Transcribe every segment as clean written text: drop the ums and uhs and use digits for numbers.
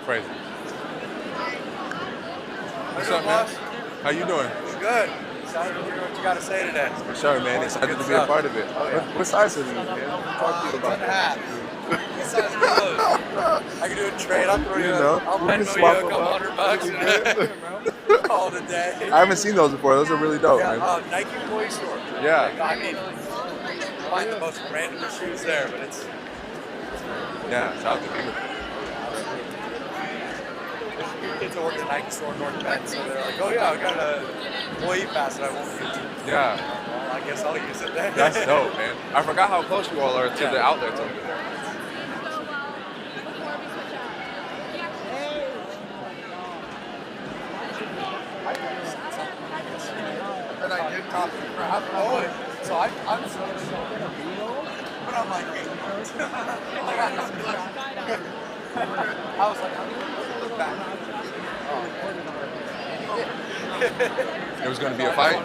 crazy. What's up, man? How you doing? Good. Excited to hear what you got to say today. For sure, man. Excited to be a part of it. Oh, yeah. What size are you, man? Talk to you about that. What size clothes? I can do a trade. I'll throw you. I'll we lend can you swap a them couple up. $100. Call it a day. I haven't seen those before. Those are really dope, Yeah, man. Nike employee store. Yeah. I mean, find the most random shoes there, but it's. Yeah, shout out to you. Kids that work at the Nike store in North Bend, so they're like, oh yeah, I got an employee pass that I won't use. Yeah. Well, I guess I'll use it then. That's dope, man. I forgot how close you all are to the outlets over there. And I did talk to crap. Oh, so I'm so but I'm like, I was like, I'm gonna look back. There was going to be a fight? No.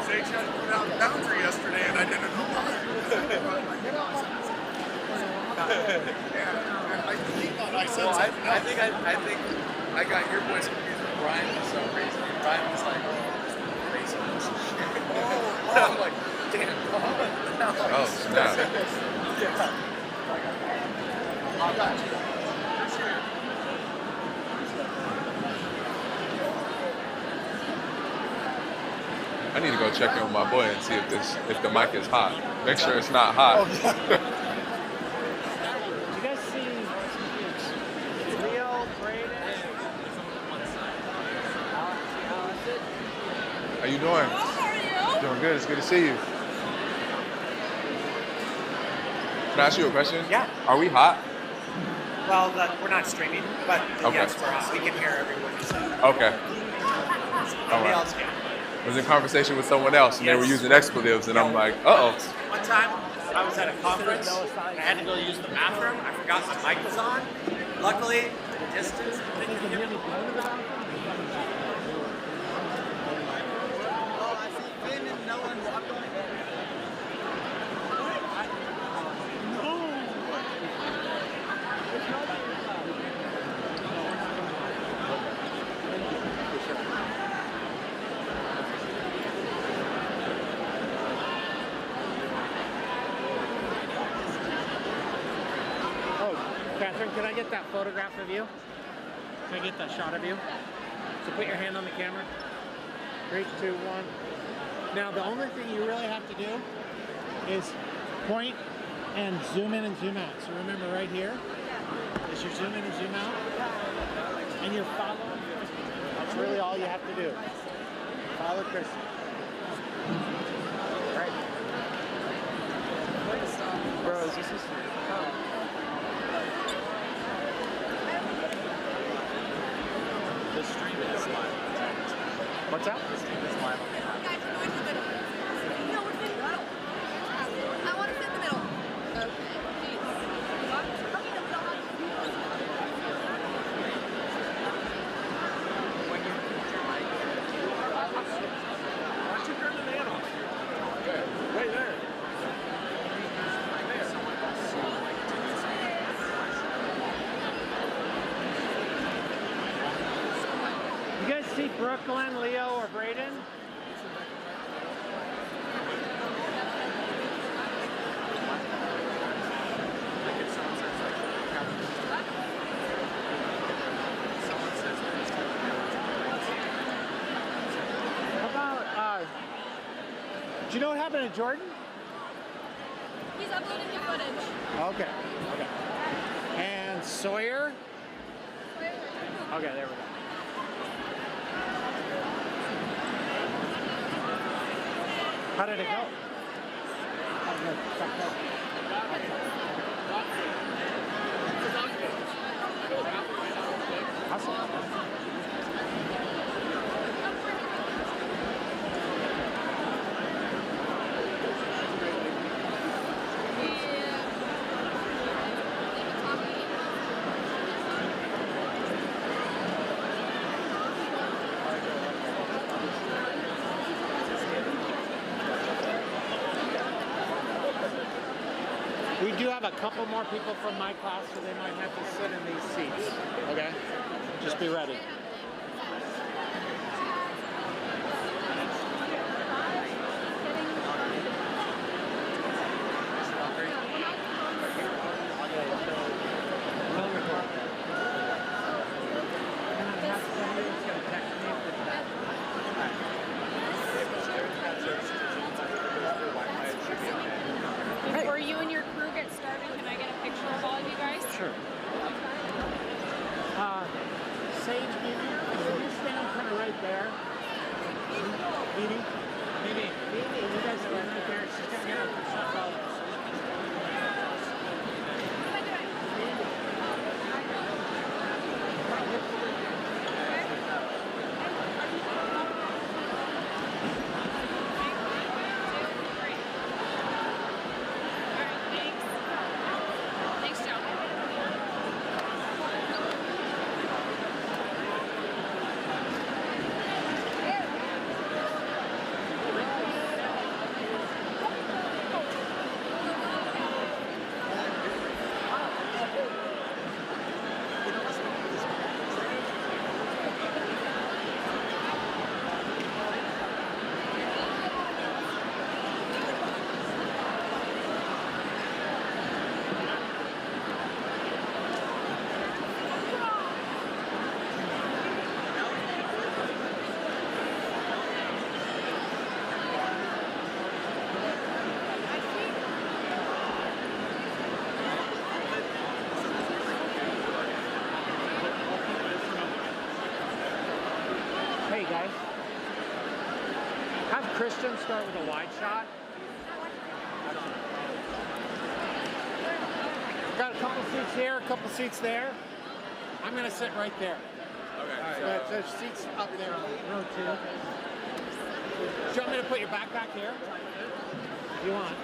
They tried to put out a boundary yesterday, and I didn't know why. I think I got your voice confused with Brian for some reason. Brian was like, racing this shit. And I'm like, damn. Oh, snap. I need to go check in with my boy and see if the mic is hot. Make sure it's not hot. Did you guys see Leo, Braden? How you doing? How are you? Doing good. It's good to see you. Can I ask you a question? Yeah. Are we hot? Well, we're not streaming, but Okay. yes, for us, we can hear everyone you say. Okay. All Nobody right. else can. I was in conversation with someone else, and they were Yes. using expletives, and I'm like, uh-oh. One time, I was at a conference, I had to go use the bathroom, I forgot my mic was on. Luckily, the distance, they didn't hear me. Catherine, can I get that photograph of you? Can I get that shot of you? So put your hand on the camera. 3, 2, 1. Now the only thing you really have to do is point and zoom in and zoom out. So remember right here is your zoom in and zoom out. And you're following. That's really all you have to do. Follow Chris. Right. Bro, is this The stream is live. What's that? The stream is live on the app. Guys, we're going to the middle. No, we're in the middle. I want to sit in the middle. Okay. Right there. You guys see Brooklyn, Leo, or Braden? How about, do you know what happened to Jordan? He's uploading new footage. Okay. Okay. And Sawyer? Okay, there we go. How did it go? Awesome. We do have a couple more people from my class, so they might have to sit in these seats. Okay? Just be ready. Before you and your crew get started, can I get a picture of all of you guys? Sure. Sage, can you stand kind of right there? Edie? Edie, you guys stand right there. She's going to get her shot all Hey guys, have Christian start with a wide shot. Got a couple seats here, a couple seats there. I'm gonna sit right there. Okay. So there's seats up there, row 2. Do you want me to put your backpack here? If you want.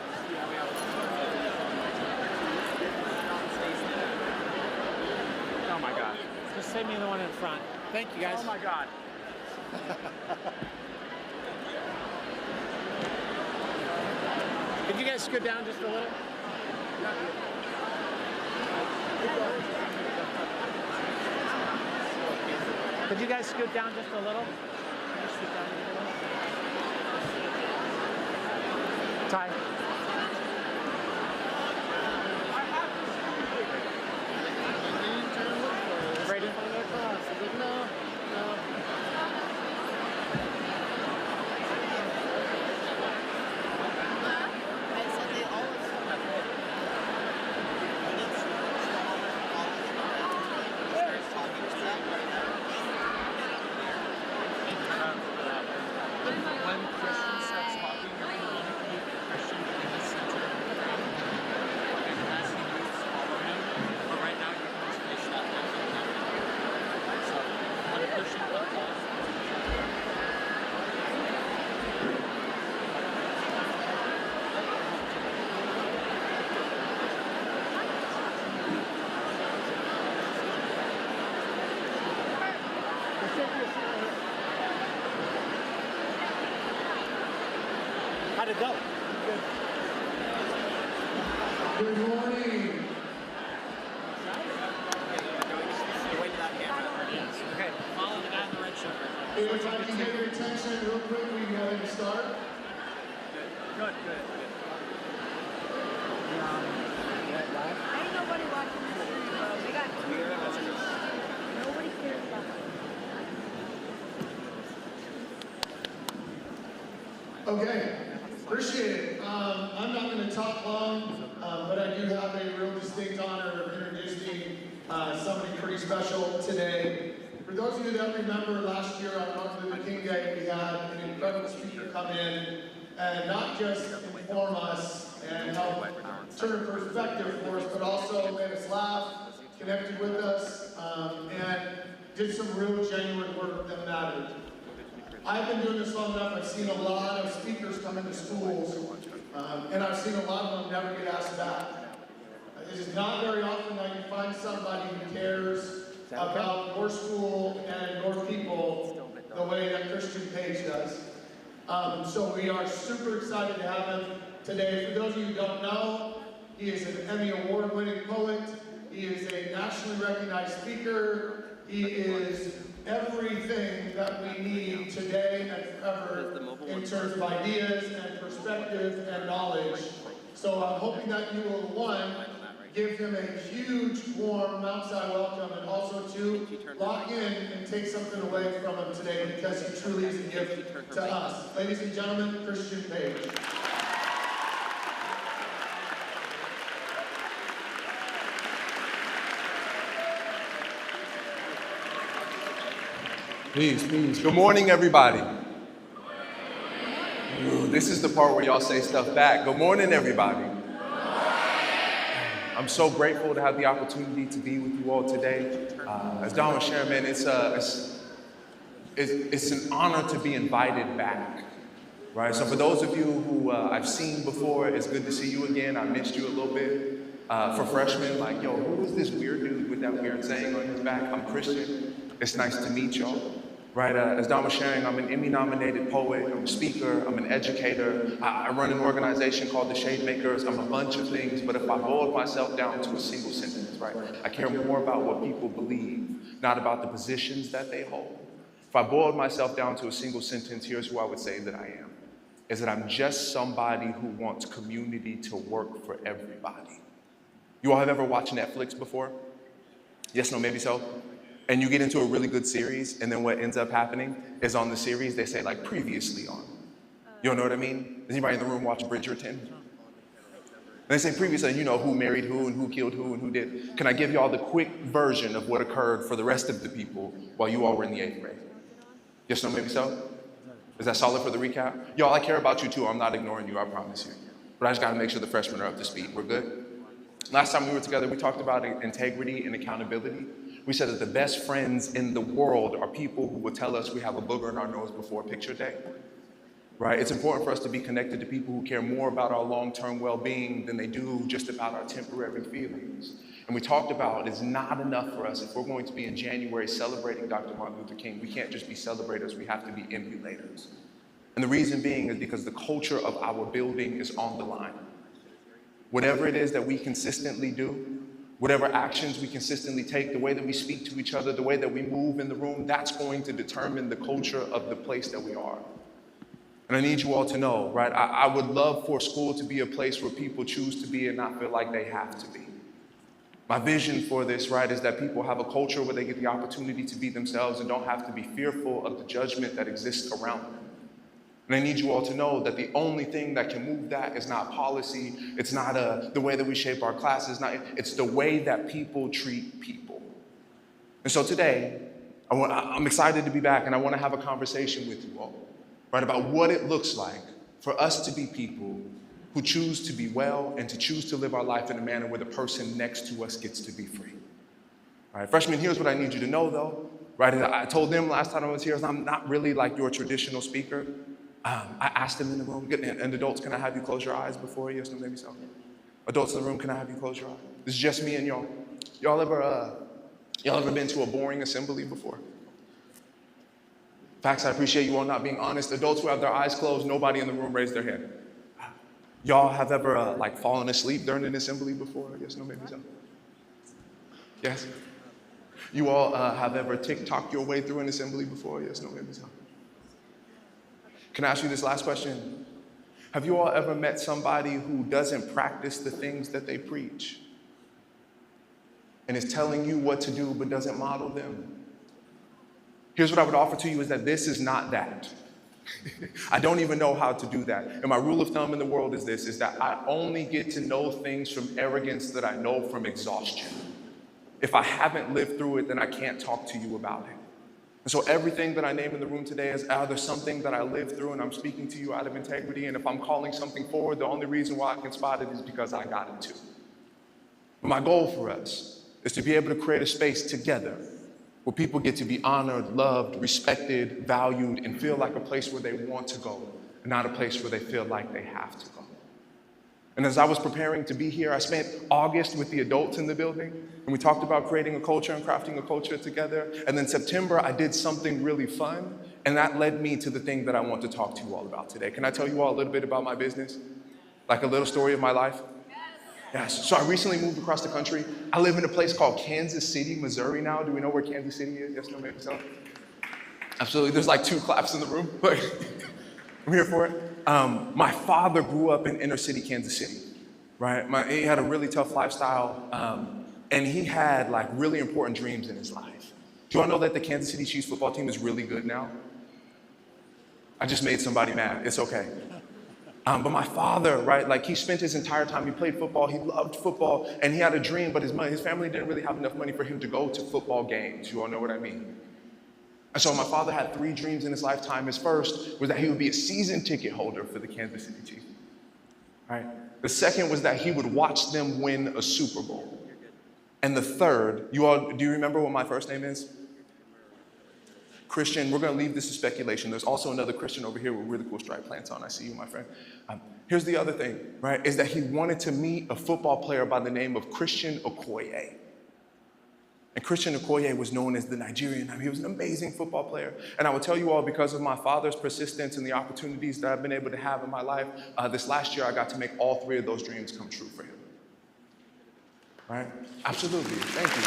Oh my God. Just save me the one in front. Thank you guys. Oh my God. Could you guys scoot down just a little? Could you guys scoot down just a little? Ty. Brady? No. When Christian starts talking, you're going to want to keep Christian in the center of the frame. And as he moves, follow him. But right now, you can just face that way. So when Christian comes off, How'd it go? Good morning. Okay, follow the guy in the red shirt. If I can get your attention real quick, we can go ahead and start. good. Ain't nobody watching this stream, bro. We got nobody cares about us. Okay, appreciate it. I'm not going to talk long, but I do have a real distinct honor of introducing somebody pretty special today. For those of you that remember last year on Martin Luther King Day, we had an incredible speaker come in and not just inform us and help turn perspective for us, but also made us laugh, connected with us, and did some real genuine work that mattered. I've been doing this long enough, I've seen a lot of speakers come into schools, and I've seen a lot of them never get asked back. It is not very often that you find somebody who cares about your school and your people the way that Christian Paige does. So we are super excited to have him today. For those of you who don't know, He is an Emmy Award-winning poet. He is a nationally recognized speaker. He is everything that we need today and forever in terms of ideas and perspective and knowledge. So I'm hoping that you will, one, give him a huge, warm, outside welcome, and also, two, lock in and take something away from him today because he truly is a gift to us. Ladies and gentlemen, Christian Paige. Please, please. Good morning, everybody. Ooh, this is the part where y'all say stuff back. Good morning, everybody. I'm so grateful to have the opportunity to be with you all today. As Don was sharing, man, it's an honor to be invited back, right? So for those of you who I've seen before, it's good to see you again. I missed you a little bit. For freshmen, like, yo, who was this weird dude with that weird saying on his back? I'm Christian. It's nice to meet y'all. Right, as Don was sharing, I'm an Emmy-nominated poet, I'm a speaker, I'm an educator, I run an organization called the Shade Makers, I'm a bunch of things, but if I boiled myself down to a single sentence, right, I care more about what people believe, not about the positions that they hold. If I boiled myself down to a single sentence, here's who I would say that I am, is that I'm just somebody who wants community to work for everybody. You all have ever watched Netflix before? Yes, no, maybe so? And you get into a really good series, and then what ends up happening is on the series, they say, like, previously on. You don't know what I mean? Does anybody in the room watch Bridgerton? And they say previously, you know, who married who and who killed who and who did. Can I give you all the quick version of what occurred for the rest of the people while you all were in the 8th grade? Yes, no, maybe so? Is that solid for the recap? Y'all, I care about you too. I'm not ignoring you, I promise you. But I just gotta make sure the freshmen are up to speed. We're good? Last time we were together, we talked about integrity and accountability. We said that the best friends in the world are people who will tell us we have a booger in our nose before picture day, right? It's important for us to be connected to people who care more about our long-term well-being than they do just about our temporary feelings. And we talked about it's not enough for us if we're going to be in January celebrating Dr. Martin Luther King. We can't just be celebrators, we have to be emulators. And the reason being is because the culture of our building is on the line. Whatever it is that we consistently do, whatever actions we consistently take, the way that we speak to each other, the way that we move in the room, that's going to determine the culture of the place that we are. And I need you all to know, right, I would love for school to be a place where people choose to be and not feel like they have to be. My vision for this, right, is that people have a culture where they get the opportunity to be themselves and don't have to be fearful of the judgment that exists around them. And I need you all to know that the only thing that can move that is not policy, it's not the way that we shape our classes, it's the way that people treat people. And so today, I'm excited to be back and I want to have a conversation with you all, right, about what it looks like for us to be people who choose to be well and to choose to live our life in a manner where the person next to us gets to be free. All right, freshmen, here's what I need you to know though, right? I told them last time I was here, I'm not really like your traditional speaker. I asked them in the room, and adults, can I have you close your eyes before? Yes, no, maybe so. Adults in the room, can I have you close your eyes? This is just me and y'all. Y'all ever been to a boring assembly before? Facts, I appreciate you all not being honest. Adults who have their eyes closed, nobody in the room raised their hand. Y'all have ever like fallen asleep during an assembly before? Yes, no, maybe so. Yes. You all have ever TikToked your way through an assembly before? Yes, no, maybe so. Can I ask you this last question? Have you all ever met somebody who doesn't practice the things that they preach and is telling you what to do but doesn't model them? Here's what I would offer to you is that this is not that. I don't even know how to do that. And my rule of thumb in the world is this, is that I only get to know things from arrogance that I know from exhaustion. If I haven't lived through it, then I can't talk to you about it. And so everything that I name in the room today is either something that I lived through and I'm speaking to you out of integrity, and if I'm calling something forward, the only reason why I can spot it is because I got it too. My goal for us is to be able to create a space together where people get to be honored, loved, respected, valued, and feel like a place where they want to go, and not a place where they feel like they have to go. And as I was preparing to be here, I spent August with the adults in the building, and we talked about creating a culture and crafting a culture together. And then September, I did something really fun, and that led me to the thing that I want to talk to you all about today. Can I tell you all a little bit about my business? Like a little story of my life? Yes. So I recently moved across the country. I live in a place called Kansas City, Missouri now. Do we know where Kansas City is? Yes, no, maybe so. Absolutely. There's like 2 claps in the room, but I'm here for it. My father grew up in inner city Kansas City, right? He had a really tough lifestyle, and he had like really important dreams in his life. Do you all know that the Kansas City Chiefs football team is really good now? I just made somebody mad. It's okay. But my father, right, like he spent his entire time, he played football, he loved football, and he had a dream, but his family didn't really have enough money for him to go to football games. You all know what I mean? And so my father had 3 dreams in his lifetime. His first was that he would be a season ticket holder for the Kansas City Chiefs, right? The second was that he would watch them win a Super Bowl. And the third, do you remember what my first name is? Christian. We're going to leave this to speculation. There's also another Christian over here with really cool stripe plants on. I see you, my friend. Here's the other thing, right, is that he wanted to meet a football player by the name of Christian Okoye. And Christian Okoye was known as the Nigerian. He was an amazing football player. And I will tell you all, because of my father's persistence and the opportunities that I've been able to have in my life, this last year I got to make all 3 of those dreams come true for him. Right? Absolutely. Thank you.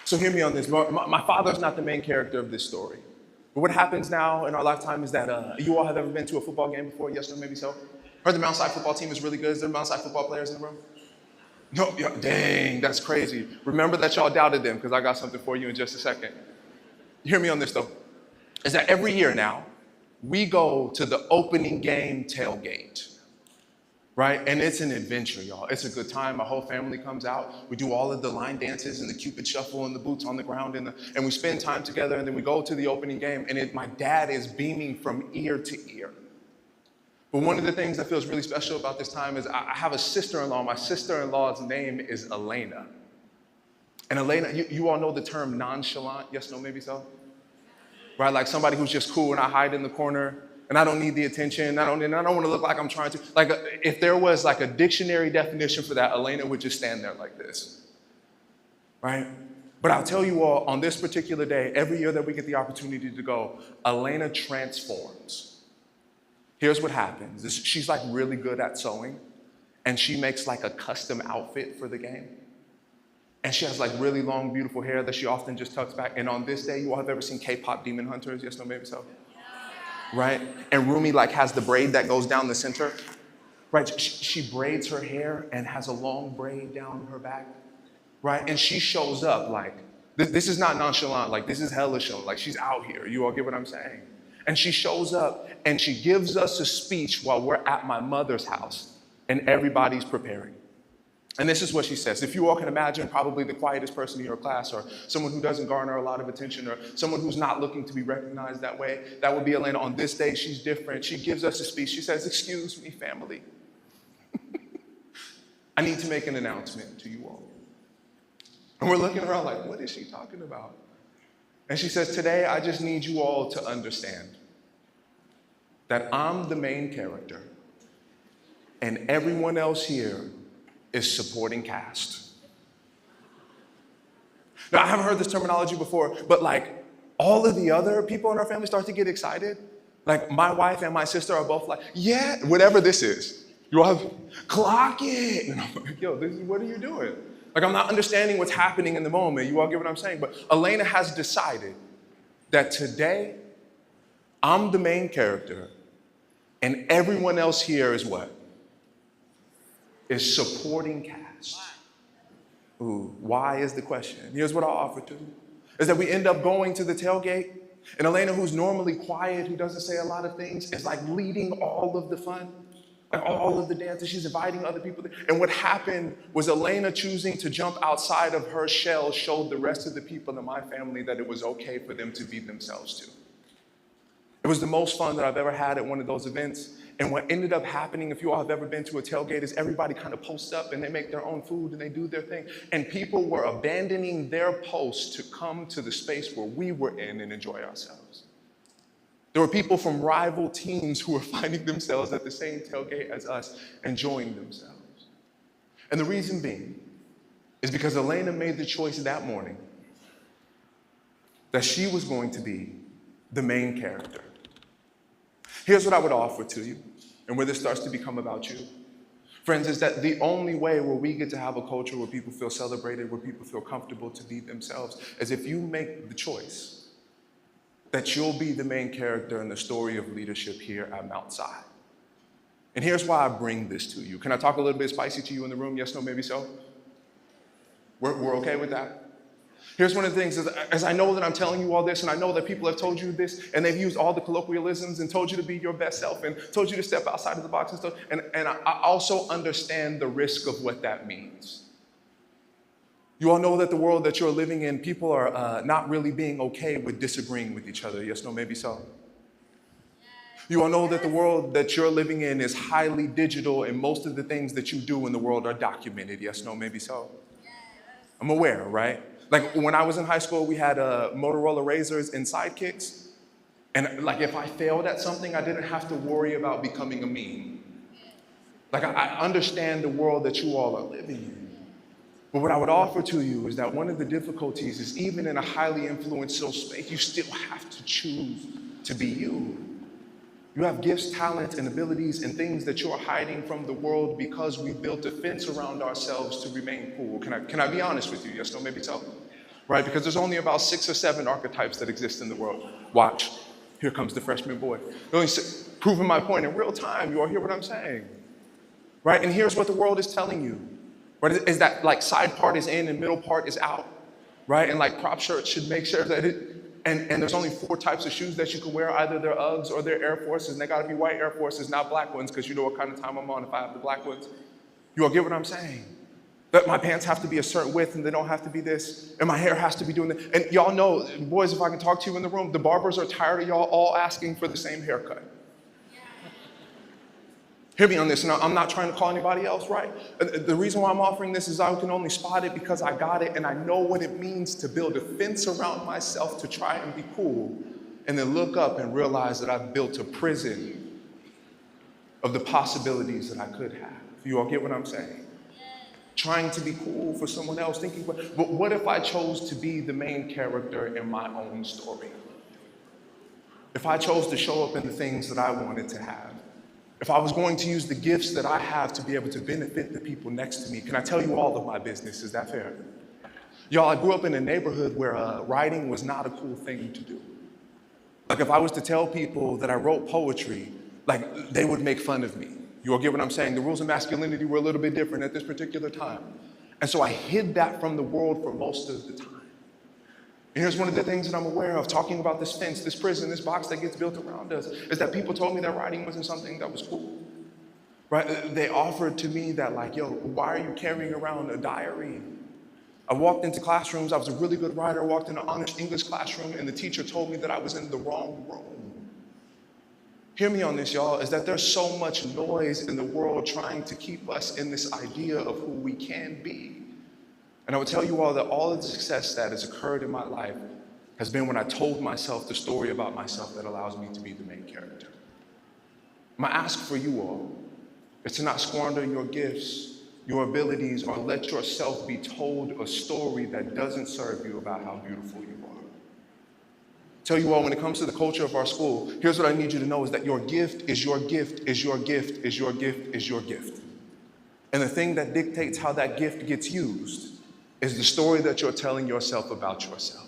So hear me on this. My father's not the main character of this story. But what happens now in our lifetime is that you all have ever been to a football game before? Yes, no, maybe so. Heard the Mount Side football team is really good. Is there Mount Side football players in the room? No, yeah, dang, that's crazy. Remember that y'all doubted them, because I got something for you in just a second. Hear me on this though. Is that every year now, we go to the opening game tailgate. Right? And it's an adventure, y'all. It's a good time. My whole family comes out. We do all of the line dances and the Cupid shuffle and the boots on the ground, and we spend time together, and then we go to the opening game, and my dad is beaming from ear to ear. But one of the things that feels really special about this time is I have a sister-in-law. My sister-in-law's name is Elena. And Elena, you all know the term nonchalant? Yes, no, maybe so? Right? Like somebody who's just cool and I hide in the corner. And I don't need the attention. I don't want to look like I'm trying to. Like, if there was like a dictionary definition for that, Elena would just stand there like this, right? But I'll tell you all, on this particular day, every year that we get the opportunity to go, Elena transforms. Here's what happens. She's like really good at sewing, and she makes like a custom outfit for the game. And she has like really long, beautiful hair that she often just tucks back. And on this day, you all have ever seen K-pop Demon Hunters? Yes, no, maybe so? Right? And Rumi like has the braid that goes down the center, right? She braids her hair and has a long braid down her back, right? And she shows up like, this is not nonchalant, like this is hella show, like she's out here, you all get what I'm saying? And she shows up and she gives us a speech while we're at my mother's house and everybody's preparing. And this is what she says. If you all can imagine, probably the quietest person in your class, or someone who doesn't garner a lot of attention, or someone who's not looking to be recognized that way, that would be Elena. On this day, she's different. She gives us a speech. She says, "Excuse me, family. I need to make an announcement to you all." And we're looking around like, what is she talking about? And she says, "Today, I just need you all to understand that I'm the main character, and everyone else here is supporting cast." Now, I haven't heard this terminology before, but like all of the other people in our family start to get excited. Like my wife and my sister are both like, yeah, whatever this is. You all have, clock it. And I'm like, yo, what are you doing? Like I'm not understanding what's happening in the moment. You all get what I'm saying? But Elena has decided that today I'm the main character and everyone else here is what? Is supporting cast. Ooh, why is the question? Here's what I'll offer to you, is that we end up going to the tailgate, and Elena, who's normally quiet, who doesn't say a lot of things, is like leading all of the fun, like all of the dances. She's inviting other people there. And what happened was Elena choosing to jump outside of her shell showed the rest of the people in my family that it was okay for them to be themselves too. It was the most fun that I've ever had at one of those events. And what ended up happening, if you all have ever been to a tailgate, is everybody kind of posts up and they make their own food and they do their thing. And people were abandoning their posts to come to the space where we were in and enjoy ourselves. There were people from rival teams who were finding themselves at the same tailgate as us, enjoying themselves. And the reason being is because Elena made the choice that morning that she was going to be the main character. Here's what I would offer to you, and where this starts to become about you. Friends, is that the only way where we get to have a culture where people feel celebrated, where people feel comfortable to be themselves, is if you make the choice that you'll be the main character in the story of leadership here at Mount Si. And here's why I bring this to you. Can I talk a little bit spicy to you in the room? Yes, no, maybe so? We're okay with that? Here's one of the things, as I know that I'm telling you all this, and I know that people have told you this, and they've used all the colloquialisms and told you to be your best self and told you to step outside of the box and stuff, and I also understand the risk of what that means. You all know that the world that you're living in, people are not really being okay with disagreeing with each other. Yes, no, maybe so. You all know that the world that you're living in is highly digital, and most of the things that you do in the world are documented. Yes, no, maybe so. I'm aware, right? Like when I was in high school, we had Motorola Razors and Sidekicks. And like if I failed at something, I didn't have to worry about becoming a meme. Like I understand the world that you all are living in. But what I would offer to you is that one of the difficulties is even in a highly influential space, you still have to choose to be you. You have gifts, talents, and abilities and things that you're hiding from the world because we built a fence around ourselves to remain cool. Can I be honest with you? Yes, no, maybe so. Right? Because there's only about 6 or 7 archetypes that exist in the world. Watch. Here comes the freshman boy. Proving my point in real time. You all hear what I'm saying? Right? And here's what the world is telling you. Right? Is that like side part is in and middle part is out. Right? And like prop shirts should make sure that it. And there's only 4 types of shoes that you can wear. Either they're Uggs or they're Air Forces. And they got to be white Air Forces, not black ones, because you know what kind of time I'm on if I have the black ones. You all get what I'm saying? That my pants have to be a certain width and they don't have to be this. And my hair has to be doing this. And y'all know, boys, if I can talk to you in the room, the barbers are tired of y'all all asking for the same haircut. Hear me on this, and I'm not trying to call anybody else, right? The reason why I'm offering this is I can only spot it because I got it, and I know what it means to build a fence around myself to try and be cool, and then look up and realize that I've built a prison of the possibilities that I could have. You all get what I'm saying? Trying to be cool for someone else, thinking, but what if I chose to be the main character in my own story? If I chose to show up in the things that I wanted to have? If I was going to use the gifts that I have to be able to benefit the people next to me, can I tell you all of my business? Is that fair? Y'all, I grew up in a neighborhood where writing was not a cool thing to do. Like if I was to tell people that I wrote poetry, like they would make fun of me. You all get what I'm saying? The rules of masculinity were a little bit different at this particular time. And so I hid that from the world for most of the time. And here's one of the things that I'm aware of, talking about this fence, this prison, this box that gets built around us, is that people told me that writing wasn't something that was cool. Right? They offered to me that like, yo, why are you carrying around a diary? I walked into classrooms, I was a really good writer, I walked in an honest English classroom, and the teacher told me that I was in the wrong room. Hear me on this, y'all, is that there's so much noise in the world trying to keep us in this idea of who we can be. And I would tell you all that all of the success that has occurred in my life has been when I told myself the story about myself that allows me to be the main character. My ask for you all is to not squander your gifts, your abilities, or let yourself be told a story that doesn't serve you about how beautiful you are. Tell you all, when it comes to the culture of our school, here's what I need you to know is that your gift is your gift, is your gift, is your gift, is your gift. And the thing that dictates how that gift gets used is the story that you're telling yourself about yourself.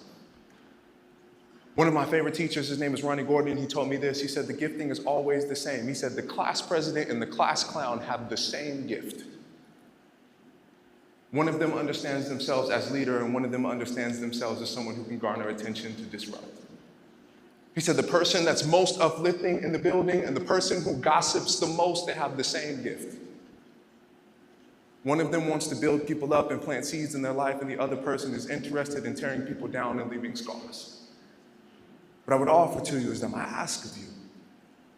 One of my favorite teachers, his name is Ronnie Gordon, he told me this. He said, the gifting is always the same. He said, the class president and the class clown have the same gift. One of them understands themselves as leader, and one of them understands themselves as someone who can garner attention to disrupt. He said, the person that's most uplifting in the building and the person who gossips the most, they have the same gift. One of them wants to build people up and plant seeds in their life, and the other person is interested in tearing people down and leaving scars. What I would offer to you is that my ask of you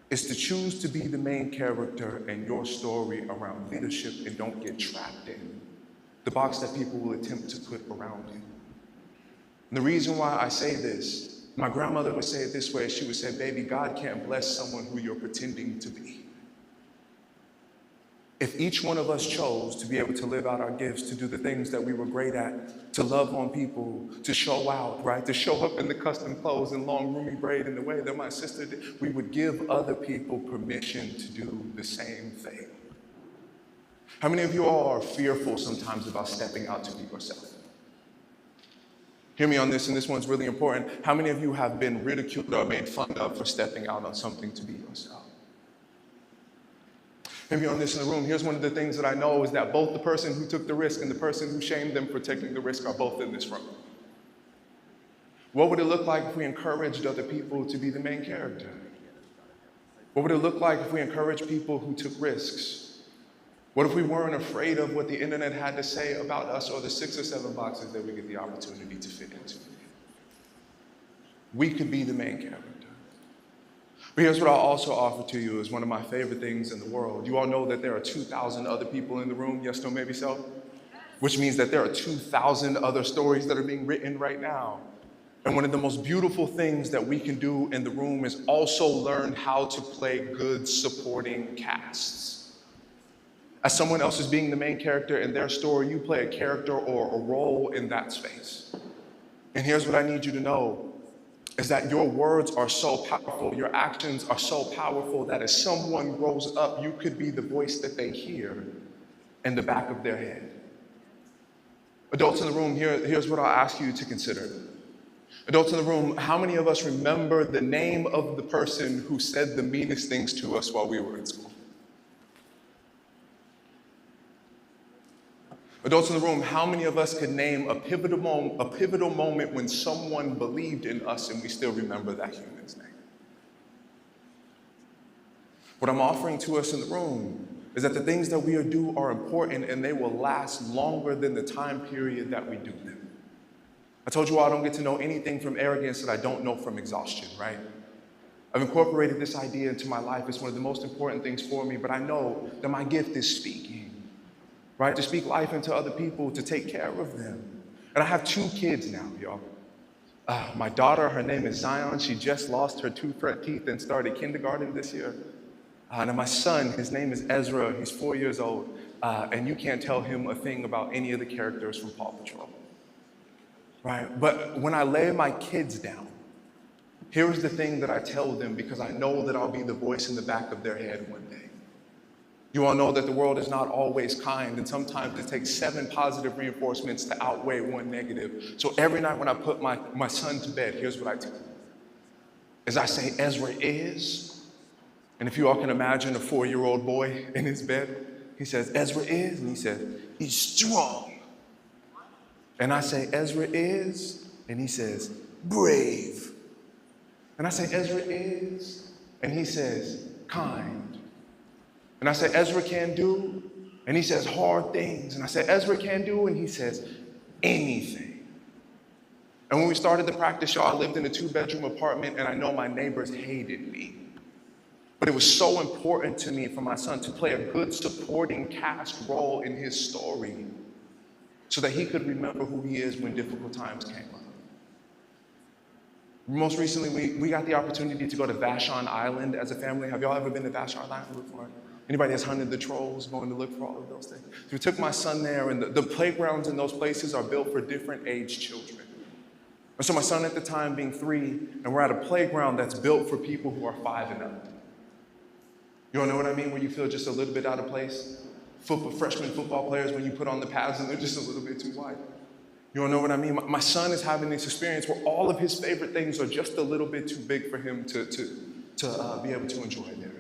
is to choose to be the main character in your story around leadership, and don't get trapped in the box that people will attempt to put around you. And the reason why I say this, my grandmother would say it this way. She would say, baby, God can't bless someone who you're pretending to be. If each one of us chose to be able to live out our gifts, to do the things that we were great at, to love on people, to show out, right? To show up in the custom clothes and long roomy braid in the way that my sister did, we would give other people permission to do the same thing. How many of you all are fearful sometimes about stepping out to be yourself? Hear me on this, and this one's really important. How many of you have been ridiculed or made fun of for stepping out on something to be yourself? Maybe on this in the room, here's one of the things that I know is that both the person who took the risk and the person who shamed them for taking the risk are both in this room. What would it look like if we encouraged other people to be the main character? What would it look like if we encouraged people who took risks? What if we weren't afraid of what the internet had to say about us or the 6 or 7 boxes that we get the opportunity to fit into? We could be the main character. But here's what I'll also offer to you is one of my favorite things in the world. You all know that there are 2,000 other people in the room, yes, no, maybe so? Which means that there are 2,000 other stories that are being written right now. And one of the most beautiful things that we can do in the room is also learn how to play good supporting casts. As someone else is being the main character in their story, you play a character or a role in that space. And here's what I need you to know, is that your words are so powerful, your actions are so powerful that as someone grows up, you could be the voice that they hear in the back of their head. Adults in the room, here's what I'll ask you to consider. Adults in the room, how many of us remember the name of the person who said the meanest things to us while we were in school? Adults in the room, how many of us could name a pivotal moment when someone believed in us and we still remember that human's name? What I'm offering to us in the room is that the things that we do are important and they will last longer than the time period that we do them. I told you all I don't get to know anything from arrogance that I don't know from exhaustion, right? I've incorporated this idea into my life. It's one of the most important things for me, but I know that my gift is speaking. Right? To speak life into other people, to take care of them. And I have 2 kids now, y'all. My daughter, her name is Zion. She just lost her 2 front teeth and started kindergarten this year. And my son, his name is Ezra. He's 4 years old. And you can't tell him a thing about any of the characters from Paw Patrol. Right? But when I lay my kids down, here's the thing that I tell them because I know that I'll be the voice in the back of their head one day. You all know that the world is not always kind, and sometimes it takes 7 positive reinforcements to outweigh 1 negative. So every night when I put my son to bed, here's what I do. Is I say, Ezra is, and if you all can imagine a 4-year-old boy in his bed, he says, Ezra is, and he says, he's strong. And I say, Ezra is, and he says, brave. And I say, Ezra is, and he says, kind. And I say, Ezra can do, and he says hard things. And I say, Ezra can do, and he says anything. And when we started the practice, y'all, I lived in a 2-bedroom apartment, and I know my neighbors hated me. But it was so important to me for my son to play a good supporting cast role in his story so that he could remember who he is when difficult times came up. Most recently, we got the opportunity to go to Vashon Island as a family. Have y'all ever been to Vashon Island before? Anybody that's hunted the trolls, going to look for all of those things? So we took my son there, and the playgrounds in those places are built for different age children. And so my son at the time being 3, and we're at a playground that's built for people who are 5 and up. You all know what I mean? Where you feel just a little bit out of place? Freshman football players, when you put on the pads and they're just a little bit too wide. You all know what I mean? My son is having this experience where all of his favorite things are just a little bit too big for him to be able to enjoy there.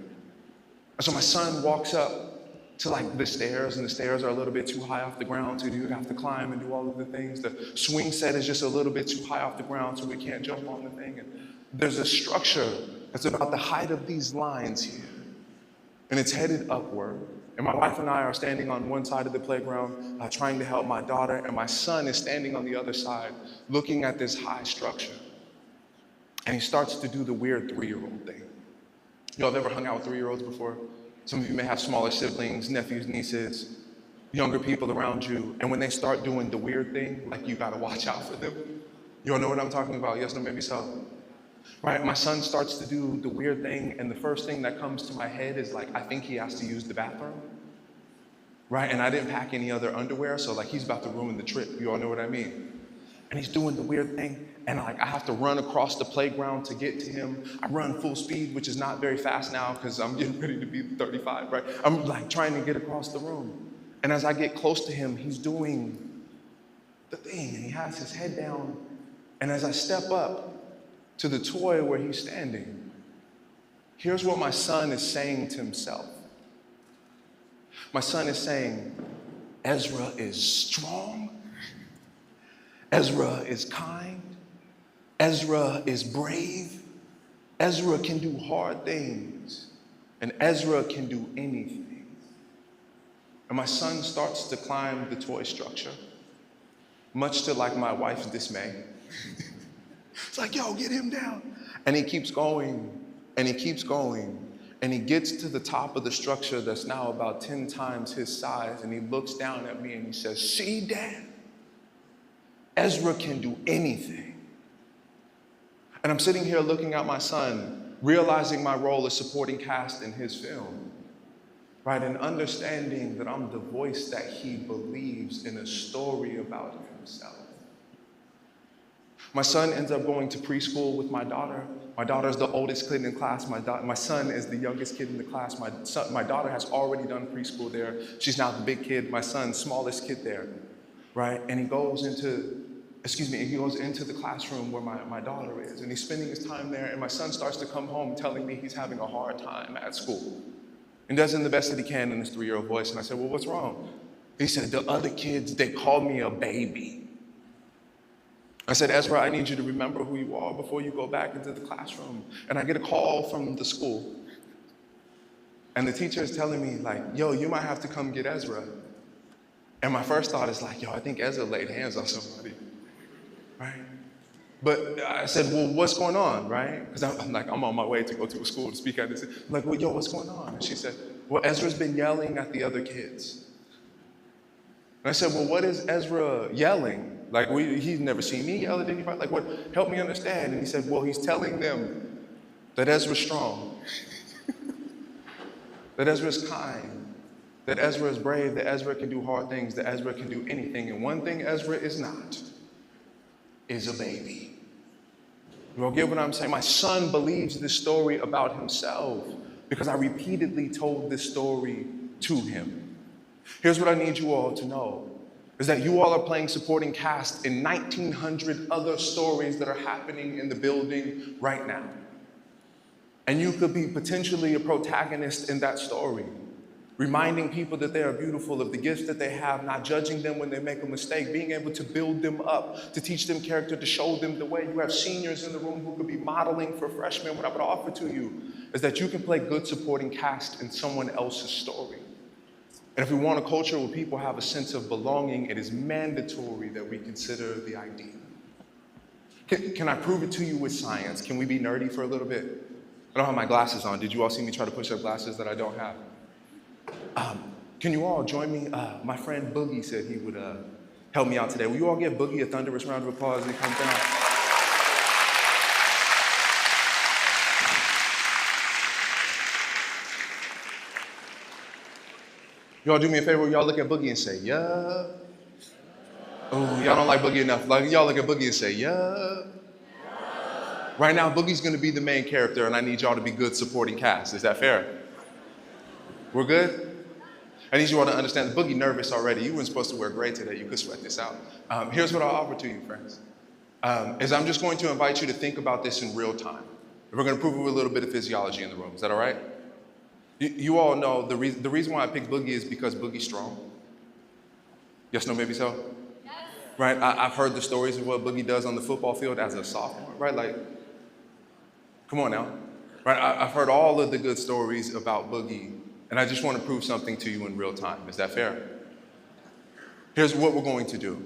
And so my son walks up to like the stairs, and the stairs are a little bit too high off the ground, so you have to climb and do all of the things. The swing set is just a little bit too high off the ground, so we can't jump on the thing. And there's a structure that's about the height of these lines here, and it's headed upward. And my wife and I are standing on one side of the playground, trying to help my daughter, and my son is standing on the other side, looking at this high structure. And he starts to do the weird 3-year-old thing. Y'all have ever hung out with 3-year-olds before? Some of you may have smaller siblings, nephews, nieces, younger people around you, and when they start doing the weird thing, like you gotta watch out for them. You all know what I'm talking about? Yes, no, maybe so. Right, my son starts to do the weird thing, and the first thing that comes to my head is like, I think he has to use the bathroom. right? And I didn't pack any other underwear, so like he's about to ruin the trip. You all know what I mean? And he's doing the weird thing, and like I have to run across the playground to get to him. I run full speed, which is not very fast now because I'm getting ready to be 35, right? I'm like trying to get across the room. And as I get close to him, he's doing the thing, and he has his head down. And as I step up to the toy where he's standing, here's what my son is saying to himself. My son is saying, Ezra is strong. Ezra is kind. Ezra is brave. Ezra can do hard things. And Ezra can do anything. And my son starts to climb the toy structure, much to like my wife's dismay. It's like, yo, get him down. And he keeps going, and he keeps going. And he gets to the top of the structure that's now about 10 times his size, and he looks down at me and he says, see, Dad? Ezra can do anything. And I'm sitting here looking at my son, realizing my role as supporting cast in his film, right? And understanding that I'm the voice that he believes in a story about himself. My son ends up going to preschool with my daughter. My daughter's the oldest kid in class. My son is the youngest kid in the class. My daughter has already done preschool there. She's now the big kid. My son's smallest kid there, right? And he goes into the classroom where my daughter is, and he's spending his time there, and my son starts to come home telling me he's having a hard time at school. And does the best that he can in his 3-year-old voice. And I said, well, what's wrong? He said, the other kids, they call me a baby. I said, Ezra, I need you to remember who you are before you go back into the classroom. And I get a call from the school. And the teacher is telling me, like, yo, you might have to come get Ezra. And my first thought is like, yo, I think Ezra laid hands on somebody, right? But I said, well, what's going on, right? Because I'm on my way to go to a school to speak at this. I'm like, well, yo, what's going on? And she said, well, Ezra's been yelling at the other kids. And I said, well, what is Ezra yelling? Like, he's never seen me yell at anybody. Like, what? Help me understand. And he said, well, he's telling them that Ezra's strong, that Ezra's kind, that Ezra is brave, that Ezra can do hard things, that Ezra can do anything. And one thing Ezra is not is a baby. You all get what I'm saying? My son believes this story about himself because I repeatedly told this story to him. Here's what I need you all to know, is that you all are playing supporting cast in 1,900 other stories that are happening in the building right now. And you could be potentially a protagonist in that story, reminding people that they are beautiful, of the gifts that they have, not judging them when they make a mistake, being able to build them up, to teach them character, to show them the way. You have seniors in the room who could be modeling for freshmen. What I would offer to you is that you can play good supporting cast in someone else's story. And if we want a culture where people have a sense of belonging, it is mandatory that we consider the ideal. Can I prove it to you with science? Can we be nerdy for a little bit? I don't have my glasses on. Did you all see me try to push up glasses that I don't have? Can you all join me? My friend Boogie said he would help me out today. Will you all give Boogie a thunderous round of applause as he comes down? Y'all do me a favor, y'all look at Boogie and say, yeah. Oh, y'all don't like Boogie enough. Like, y'all look at Boogie and say, yeah. Right now, Boogie's gonna be the main character, and I need y'all to be good supporting cast. Is that fair? We're good? I need you all to understand, Boogie nervous already. You weren't supposed to wear gray today. You could sweat this out. Here's what I'll offer to you, friends. Is I'm just going to invite you to think about this in real time. We're gonna prove it with a little bit of physiology in the room. Is that all right? You all know the reason why I picked Boogie is because Boogie's strong. Yes, no, maybe so? Yes. Right, I've heard the stories of what Boogie does on the football field as a sophomore, right? Like, come on now. Right, I've heard all of the good stories about Boogie, and I just want to prove something to you in real time. Is that fair? Here's what we're going to do.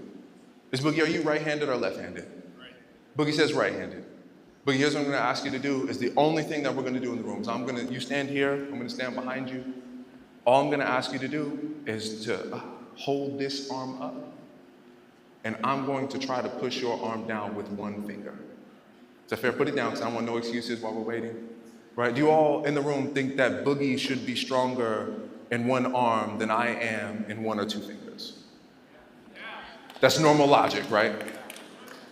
Boogie, are you right-handed or left-handed? Right. Boogie says right-handed. But here's what I'm going to ask you to do is the only thing that we're going to do in the room. So you stand here, I'm going to stand behind you. All I'm going to ask you to do is to hold this arm up. And I'm going to try to push your arm down with one finger. Is that fair? Put it down because I want no excuses while we're waiting. Right? Do you all in the room think that Boogie should be stronger in one arm than I am in one or two fingers. That's normal logic, right?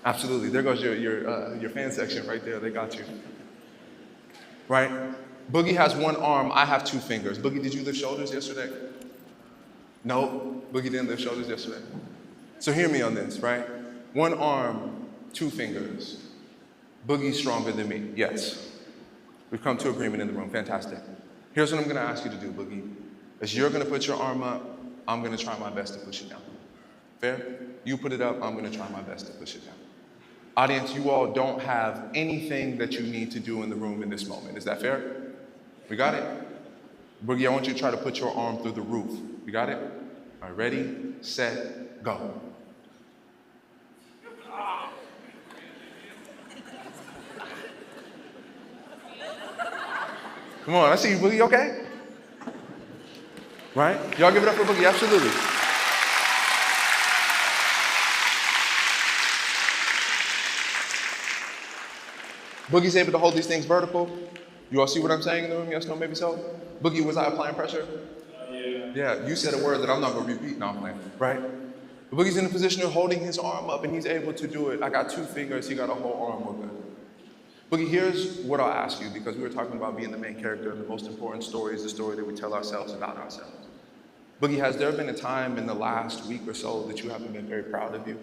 Absolutely. There goes your fan section right there. They got you. Right? Boogie has one arm. I have two fingers. Boogie, did you lift shoulders yesterday? No. Boogie didn't lift shoulders yesterday. So hear me on this, right? One arm, two fingers. Boogie's stronger than me. Yes. We've come to agreement in the room. Fantastic. Here's what I'm going to ask you to do, Boogie. As you're going to put your arm up, I'm going to try my best to push it down. Fair? You put it up, I'm going to try my best to push it down. Audience, you all don't have anything that you need to do in the room in this moment. Is that fair? We got it? Boogie, I want you to try to put your arm through the roof. We got it? All right, ready, set, go. Come on, I see you, Boogie, okay? Right? Y'all give it up for Boogie, absolutely. Boogie's able to hold these things vertical. You all see what I'm saying in the room? Yes, no, maybe so? Boogie, was I applying pressure? Yeah, you said a word that I'm not gonna repeat. No, I'm playing, right? Boogie's in a position of holding his arm up and he's able to do it. I got two fingers, he got a whole arm, we're good. Boogie, here's what I'll ask you, because we were talking about being the main character, and the most important story is the story that we tell ourselves about ourselves. Boogie, has there been a time in the last week or so that you haven't been very proud of you?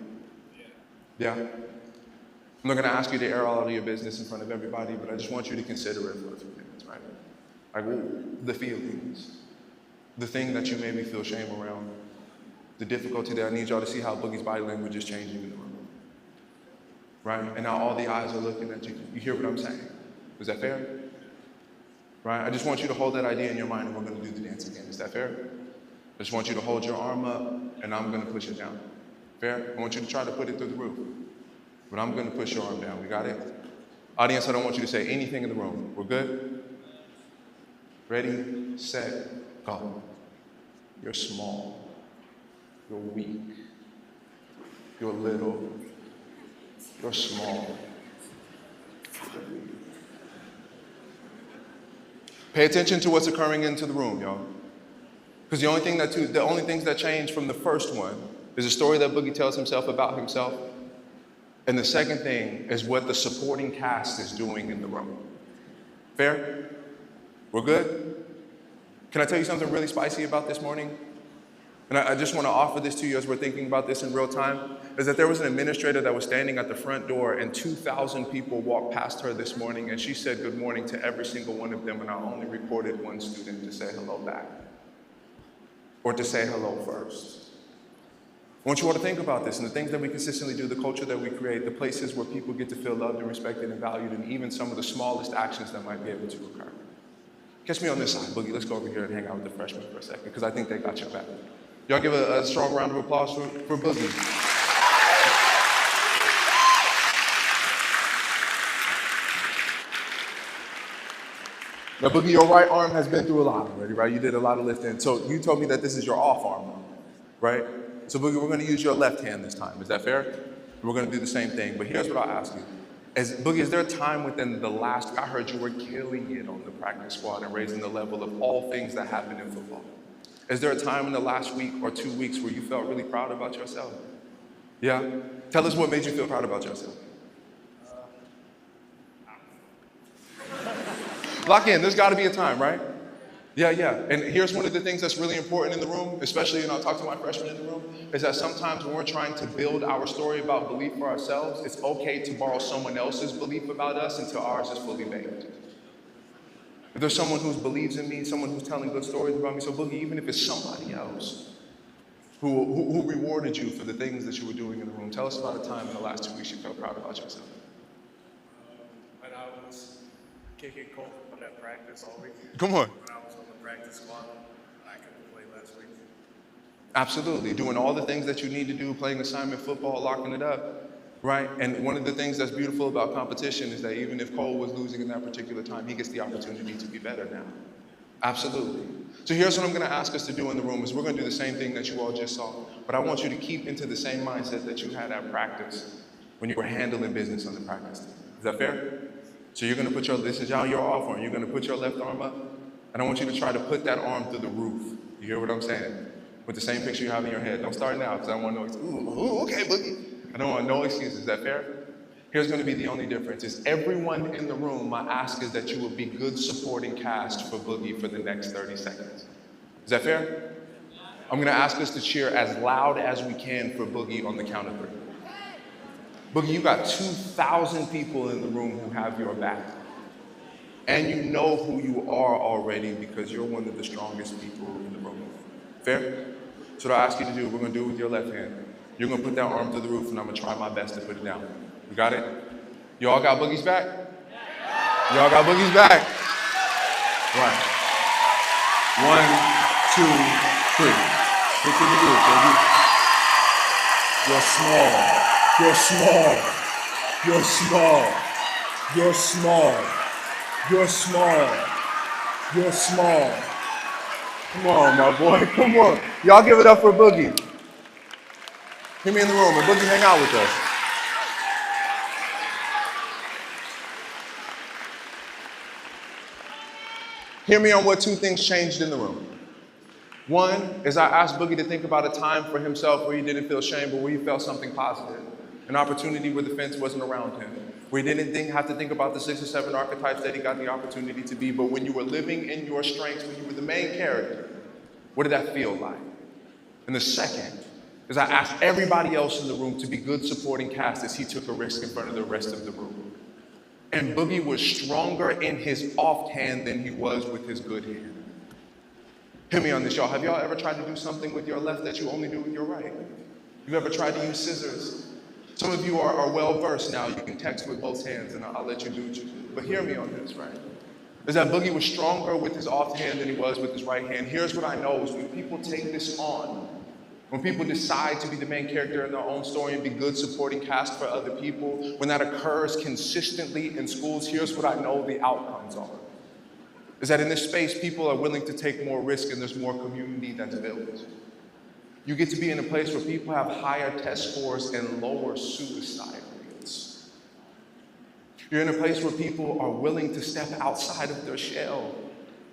Yeah? I'm not gonna ask you to air all of your business in front of everybody, but I just want you to consider it for a few minutes, right? Like, the feelings, the thing that you maybe feel shame around, the difficulty that I need y'all to see how Boogie's body language is changing in the room. Right? And now all the eyes are looking at you. You hear what I'm saying? Is that fair? Right? I just want you to hold that idea in your mind and we're gonna do the dance again. Is that fair? I just want you to hold your arm up and I'm gonna push it down. Fair? I want you to try to put it through the roof. But I'm gonna push your arm down. We got it? Audience, I don't want you to say anything in the room. We're good? Ready, set, go. You're small. You're weak. You're little. You're small. Pay attention to what's occurring into the room, y'all. Because the only things that change from the first one is a story that Boogie tells himself about himself. And the second thing is what the supporting cast is doing in the room. Fair? We're good? Can I tell you something really spicy about this morning? And I just want to offer this to you as we're thinking about this in real time, is that there was an administrator that was standing at the front door and 2,000 people walked past her this morning and she said good morning to every single one of them and I only recorded one student to say hello back. Or to say hello first. I want you all to think about this and the things that we consistently do, the culture that we create, the places where people get to feel loved and respected and valued, and even some of the smallest actions that might be able to occur. Catch me on this side, Boogie. Let's go over here and hang out with the freshmen for a second, because I think they got your back. Y'all give a strong round of applause for Boogie. Now, Boogie, your right arm has been through a lot already, right? You did a lot of lifting. So you told me that this is your off arm, right? So Boogie, we're gonna use your left hand this time. Is that fair? We're gonna do the same thing, but here's what I'll ask you. Boogie, is there a time within the last week, I heard you were killing it on the practice squad and raising the level of all things that happen in football. Is there a time in the last week or 2 weeks where you felt really proud about yourself? Yeah? Tell us what made you feel proud about yourself. Lock in, there's gotta be a time, right? Yeah. And here's one of the things that's really important in the room, especially, and I'll talk to my freshmen in the room, is that sometimes when we're trying to build our story about belief for ourselves, it's okay to borrow someone else's belief about us until ours is fully baked. If there's someone who believes in me, someone who's telling good stories about me, so Boogie, even if it's somebody else who rewarded you for the things that you were doing in the room, tell us about a time in the last 2 weeks you felt proud about yourself. When I was kicking Colt at practice all week. Come on. When I was on the practice squad, I couldn't play last week. Absolutely, doing all the things that you need to do, playing assignment football, locking it up, right? And one of the things that's beautiful about competition is that even if Cole was losing in that particular time, he gets the opportunity to be better now. Absolutely. So here's what I'm gonna ask us to do in the room is we're gonna do the same thing that you all just saw, but I want you to keep into the same mindset that you had at practice when you were handling business on the practice team. Is that fair? So you're gonna this is your off arm, you're gonna put your left arm up, and I want you to try to put that arm through the roof. You hear what I'm saying? With the same picture you have in your head. Don't start now, because I don't want no excuses. Ooh, okay, Boogie. I don't want no excuses. Is that fair? Here's going to be the only difference is everyone in the room, my ask is that you will be good supporting cast for Boogie for the next 30 seconds. Is that fair? I'm going to ask us to cheer as loud as we can for Boogie on the count of 3. Boogie, you got 2,000 people in the room who have your back. And you know who you are already because you're one of the strongest people in the room. Fair? So what I ask you to do, we're going to do it with your left hand. You're going to put that arm to the roof, and I'm going to try my best to put it down. You got it? You all got Boogie's back? Y'all got Boogie's back? Right. 1, 2, 3. Look at the roof, baby. You're small. You're small. You're small. You're small. You're small. You're small. Come on, my boy. Come on. Y'all give it up for Boogie. Hear me in the room and Boogie hang out with us. Hear me on what 2 things changed in the room. One is I asked Boogie to think about a time for himself where he didn't feel shame, but where he felt something positive. An opportunity where the fence wasn't around him. Where he didn't have to think about the 6 or 7 archetypes that he got the opportunity to be, but when you were living in your strengths, when you were the main character, what did that feel like? And the second is I asked everybody else in the room to be good supporting cast as he took a risk in front of the rest of the room. And Boogie was stronger in his offhand than he was with his good hand. Hear me on this, y'all. Have y'all ever tried to do something with your left that you only do with your right? You ever tried to use scissors? Some of you are well-versed now. You can text with both hands, and I'll let you do what you do. But hear me on this, right? Is that Boogie was stronger with his offhand than he was with his right hand. Here's what I know is when people take this on, when people decide to be the main character in their own story and be good supporting cast for other people, when that occurs consistently in schools, here's what I know the outcomes are. Is that in this space, people are willing to take more risk and there's more community that's built. You get to be in a place where people have higher test scores and lower suicide rates. You're in a place where people are willing to step outside of their shell,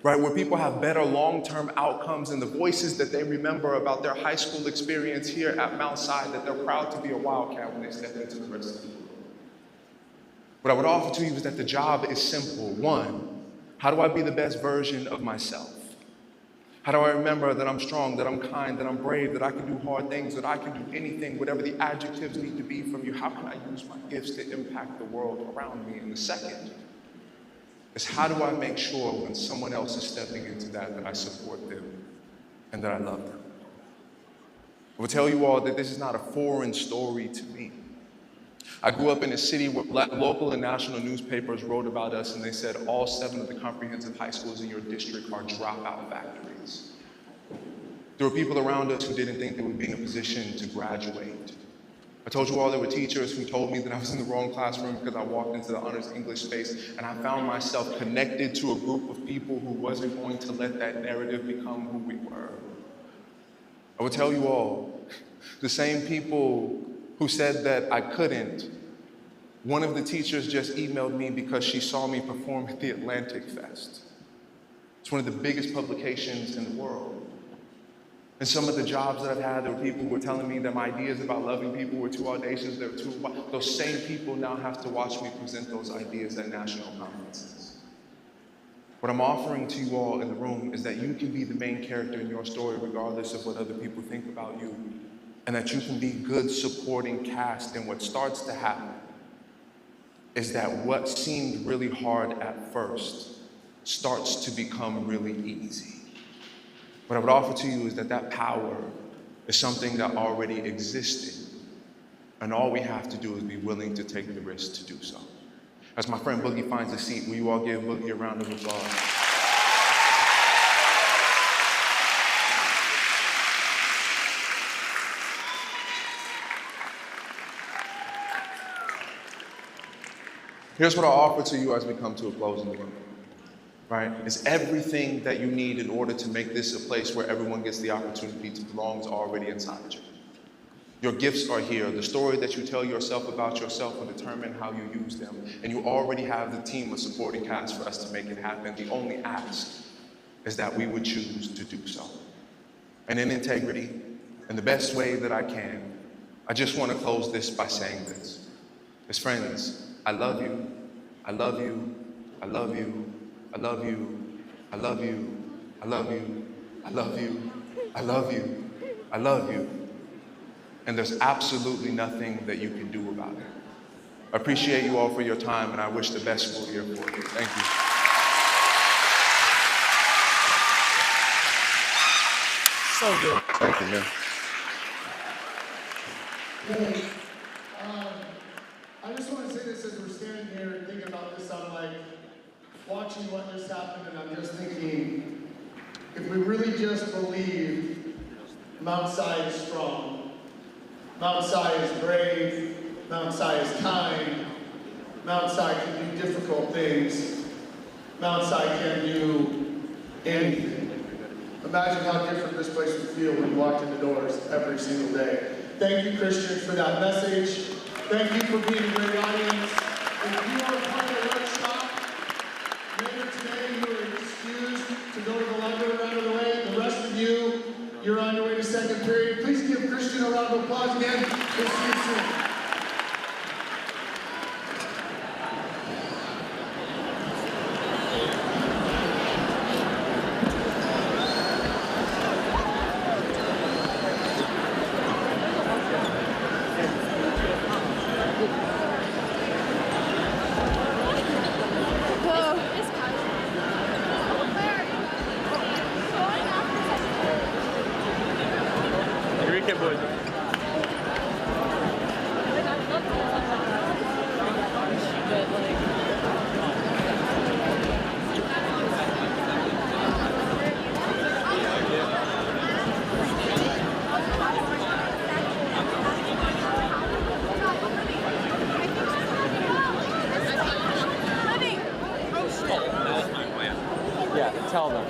right? Where people have better long-term outcomes and the voices that they remember about their high school experience here at Mount Sinai, that they're proud to be a Wildcat when they step into the rest of the world. What I would offer to you is that the job is simple. 1, how do I be the best version of myself? How do I remember that I'm strong, that I'm kind, that I'm brave, that I can do hard things, that I can do anything, whatever the adjectives need to be from you? How can I use my gifts to impact the world around me? And the second is how do I make sure when someone else is stepping into that I support them and that I love them? I will tell you all that this is not a foreign story to me. I grew up in a city where local and national newspapers wrote about us and they said all 7 of the comprehensive high schools in your district are dropout factories. There were people around us who didn't think they would be in a position to graduate. I told you all there were teachers who told me that I was in the wrong classroom because I walked into the honors English space and I found myself connected to a group of people who wasn't going to let that narrative become who we were. I will tell you all, the same people who said that I couldn't, one of the teachers just emailed me because she saw me perform at the Atlantic Fest. It's one of the biggest publications in the world. And some of the jobs that I've had, there were people who were telling me that my ideas about loving people were too audacious, they were too wild. Those same people now have to watch me present those ideas at national conferences. What I'm offering to you all in the room is that you can be the main character in your story regardless of what other people think about you, and that you can be good supporting cast. And what starts to happen is that what seemed really hard at first starts to become really easy. What I would offer to you is that that power is something that already existed, and all we have to do is be willing to take the risk to do so. As my friend Boogie finds a seat, will you all give Boogie a round of applause? Here's what I'll offer to you as we come to a closing moment, right? It's everything that you need in order to make this a place where everyone gets the opportunity to belong is already inside you. Your gifts are here. The story that you tell yourself about yourself will determine how you use them. And you already have the team of supporting cast for us to make it happen. The only ask is that we would choose to do so. and in integrity in the best way that I can, I just want to close this by saying this. As friends, I love you. I love you. I love you. I love you. I love you. I love you. I love you. I love you. I love you. And there's absolutely nothing that you can do about it. I appreciate you all for your time, and I wish the best school year for you. Thank you. So good. Thank you, man. Hey, I just want to say this as we're standing here and thinking about this. I'm like watching what just happened, and I'm just thinking, if we really just believe Mount Si is strong, Mount Si is brave, Mount Si is kind, Mount Si can do difficult things, Mount Si can do anything. Imagine how different this place would feel when you walked in the doors every single day. Thank you, Christians, for that message. Thank you for being a great audience. If you are part of the workshop, later today you are excused to go to the library right of the way. The rest of you, you're on your way to second period. Please give Christian a round of applause again. We'll see you soon.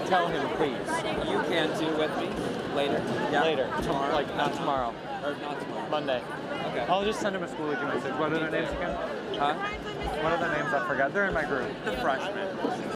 Tell him, please. You can do with me later. Yeah. Later. Tomorrow. Like, not tomorrow. Or not tomorrow. Monday. Okay. I'll just send him a Schoology message. What are their names again? Huh? What are their names? I forgot. They're in my group. The freshman.